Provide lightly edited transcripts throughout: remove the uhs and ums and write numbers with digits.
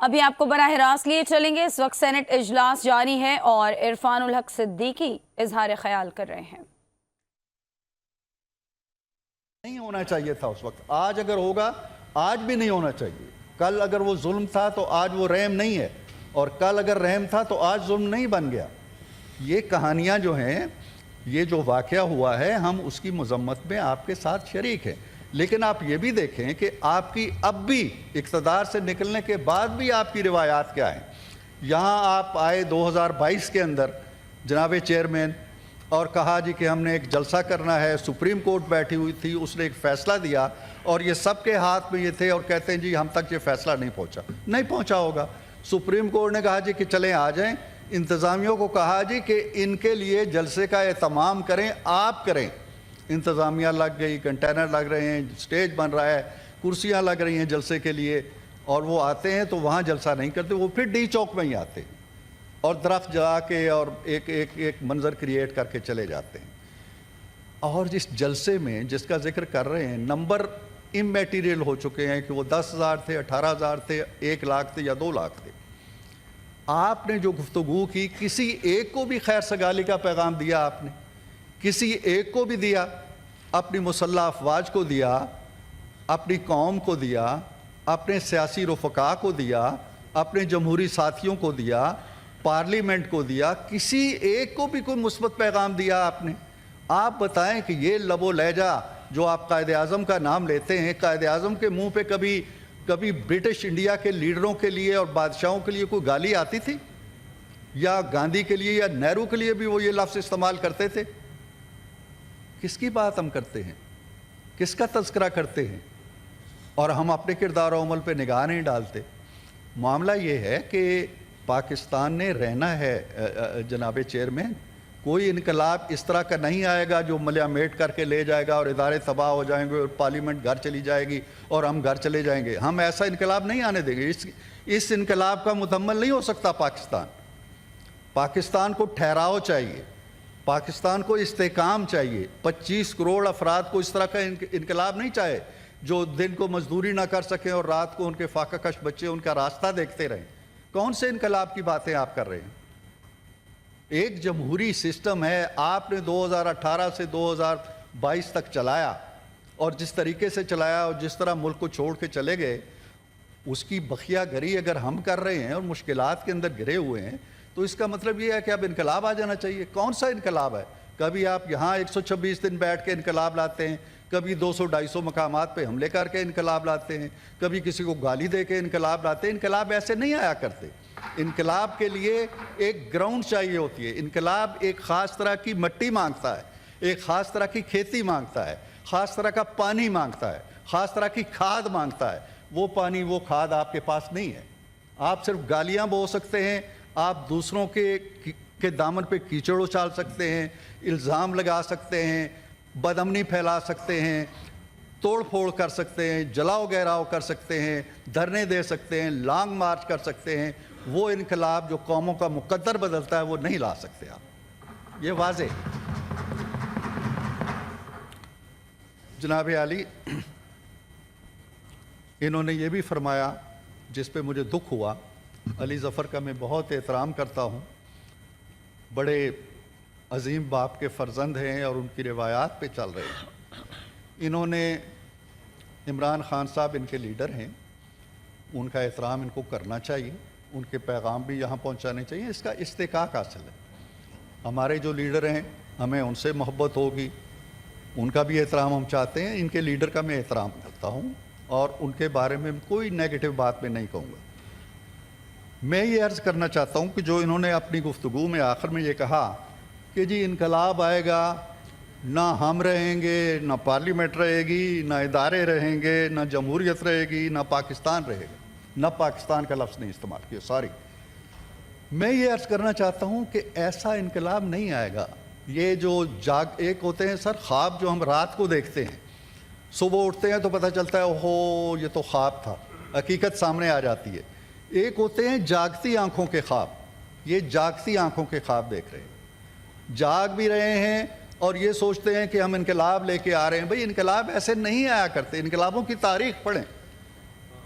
ابھی آپ کو براہ راست لیے چلیں گے۔ اس وقت سینٹ اجلاس جاری ہے اور عرفان الحق صدیقی اظہار خیال کر رہے ہیں۔ نہیں ہونا چاہیے تھا اس وقت، آج اگر ہوگا آج بھی نہیں ہونا چاہیے۔ کل اگر وہ ظلم تھا تو آج وہ رحم نہیں ہے، اور کل اگر رحم تھا تو آج ظلم نہیں بن گیا۔ یہ کہانیاں جو ہیں، یہ جو واقعہ ہوا ہے، ہم اس کی مذمت میں آپ کے ساتھ شریک ہیں، لیکن آپ یہ بھی دیکھیں کہ آپ کی اب بھی اقتدار سے نکلنے کے بعد بھی آپ کی روایات کیا ہیں۔ یہاں آپ آئے 2022 کے اندر جناب چیئرمین، اور کہا جی کہ ہم نے ایک جلسہ کرنا ہے، سپریم کورٹ بیٹھی ہوئی تھی، اس نے ایک فیصلہ دیا اور یہ سب کے ہاتھ میں یہ تھے، اور کہتے ہیں جی ہم تک یہ فیصلہ نہیں پہنچا ہوگا۔ سپریم کورٹ نے کہا جی کہ چلیں آ جائیں، انتظامیوں کو کہا جی کہ ان کے لیے جلسے کا اہتمام کریں، آپ کریں۔ انتظامیہ لگ گئی، کنٹینر لگ رہے ہیں، سٹیج بن رہا ہے، کرسیاں لگ رہی ہیں جلسے کے لیے، اور وہ آتے ہیں تو وہاں جلسہ نہیں کرتے، وہ پھر ڈی چوک میں ہی آتے ہیں اور درخت جلا کے اور ایک منظر کریٹ کر کے چلے جاتے ہیں۔ اور جس جلسے میں جس کا ذکر کر رہے ہیں، نمبر امیٹیریل ہو چکے ہیں کہ وہ 10,000 تھے، 18,000 تھے، 1 لاکھ تھے یا 2 لاکھ تھے۔ آپ نے جو گفتگو کی، کسی ایک کو بھی خیر سگالی کا پیغام دیا؟ آپ نے کسی ایک کو بھی دیا؟ اپنی مسلح افواج کو دیا، اپنی قوم کو دیا، اپنے سیاسی رفقا کو دیا، اپنے جمہوری ساتھیوں کو دیا، پارلیمنٹ کو دیا؟ کسی ایک کو بھی کوئی مثبت پیغام دیا آپ نے؟ آپ بتائیں کہ یہ لب و لہجہ جو آپ قائد اعظم کا نام لیتے ہیں، قائد اعظم کے منہ پہ کبھی برٹش انڈیا کے لیڈروں کے لیے اور بادشاہوں کے لیے کوئی گالی آتی تھی؟ یا گاندھی کے لیے یا نہرو کے لیے بھی وہ یہ لفظ استعمال کرتے تھے؟ کس کی بات ہم کرتے ہیں؟ کس کا تذکرہ کرتے ہیں؟ اور ہم اپنے کردار و عمل پہ نگاہ نہیں ڈالتے۔ معاملہ یہ ہے کہ پاکستان نے رہنا ہے جناب چیئرمین، کوئی انقلاب اس طرح کا نہیں آئے گا جو ملیا میٹ کر کے لے جائے گا اور ادارے تباہ ہو جائیں گے اور پارلیمنٹ گھر چلی جائے گی اور ہم گھر چلے جائیں گے۔ ہم ایسا انقلاب نہیں آنے دیں گے۔ اس انقلاب کا مکمل نہیں ہو سکتا پاکستان کو ٹھہراؤ چاہیے، پاکستان کو استحکام چاہیے۔ 25 کروڑ افراد کو اس طرح کا انقلاب نہیں چاہے جو دن کو مزدوری نہ کر سکیں اور رات کو ان کے فاقہ کش بچے ان کا راستہ دیکھتے رہیں۔ کون سے انقلاب کی باتیں آپ کر رہے ہیں؟ ایک جمہوری سسٹم ہے، آپ نے 2018 سے 2022 تک چلایا، اور جس طریقے سے چلایا اور جس طرح ملک کو چھوڑ کے چلے گئے، اس کی بخیہ گری اگر ہم کر رہے ہیں اور مشکلات کے اندر گرے ہوئے ہیں تو اس کا مطلب یہ ہے کہ اب انقلاب آ جانا چاہیے۔ کون سا انقلاب ہے؟ کبھی آپ یہاں 126 دن بیٹھ کے انقلاب لاتے ہیں، کبھی 200-250 مقامات پہ حملے کر کے انقلاب لاتے ہیں، کبھی کسی کو گالی دے کے انقلاب لاتے ہیں۔ انقلاب ایسے نہیں آیا کرتے۔ انقلاب کے لیے ایک گراؤنڈ چاہیے ہوتی ہے۔ انقلاب ایک خاص طرح کی مٹی مانگتا ہے، ایک خاص طرح کی کھیتی مانگتا ہے، خاص طرح کا پانی مانگتا ہے، خاص طرح کی کھاد مانگتا ہے۔ وہ پانی وہ کھاد آپ کے پاس نہیں ہے۔ آپ صرف گالیاں بو سکتے ہیں، آپ دوسروں کے دامن پہ کیچڑ اچھال سکتے ہیں، الزام لگا سکتے ہیں، بدامنی پھیلا سکتے ہیں، توڑ پھوڑ کر سکتے ہیں، جلاؤ گہراؤ کر سکتے ہیں، دھرنے دے سکتے ہیں، لانگ مارچ کر سکتے ہیں۔ وہ انقلاب جو قوموں کا مقدر بدلتا ہے وہ نہیں لا سکتے آپ، یہ واضح۔ جناب عالی، انہوں نے یہ بھی فرمایا جس پہ مجھے دکھ ہوا۔ علی ظفر کا میں بہت احترام کرتا ہوں، بڑے عظیم باپ کے فرزند ہیں اور ان کی روایات پہ چل رہے ہیں۔ انہوں نے عمران خان صاحب ان کے لیڈر ہیں، ان کا احترام ان کو کرنا چاہیے، ان کے پیغام بھی یہاں پہنچانے چاہیے۔ اس کا استحقاق حاصل ہے۔ ہمارے جو لیڈر ہیں ہمیں ان سے محبت ہوگی، ان کا بھی احترام ہم چاہتے ہیں۔ ان کے لیڈر کا میں احترام کرتا ہوں اور ان کے بارے میں کوئی نیگیٹو بات میں نہیں کہوں گا۔ میں یہ عرض کرنا چاہتا ہوں کہ جو انہوں نے اپنی گفتگو میں آخر میں یہ کہا کہ جی انقلاب آئے گا، نہ ہم رہیں گے، نہ پارلیمنٹ رہے گی، نہ ادارے رہیں گے، نہ جمہوریت رہے گی، نہ پاکستان رہے گا، نہ پاکستان کا لفظ نہیں استعمال کیا، سوری۔ میں یہ عرض کرنا چاہتا ہوں کہ ایسا انقلاب نہیں آئے گا۔ یہ جو ایک ہوتے ہیں سر خواب جو ہم رات کو دیکھتے ہیں، صبح اٹھتے ہیں تو پتہ چلتا ہے اوہو یہ تو خواب تھا، حقیقت سامنے آ جاتی ہے۔ ایک ہوتے ہیں جاگتی آنکھوں کے خواب، یہ جاگتی آنکھوں کے خواب دیکھ رہے ہیں، جاگ بھی رہے ہیں اور یہ سوچتے ہیں کہ ہم انقلاب لے کے آ رہے ہیں۔ بھئی انقلاب ایسے نہیں آیا کرتے، انقلابوں کی تاریخ پڑھیں۔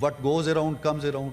What goes around comes around,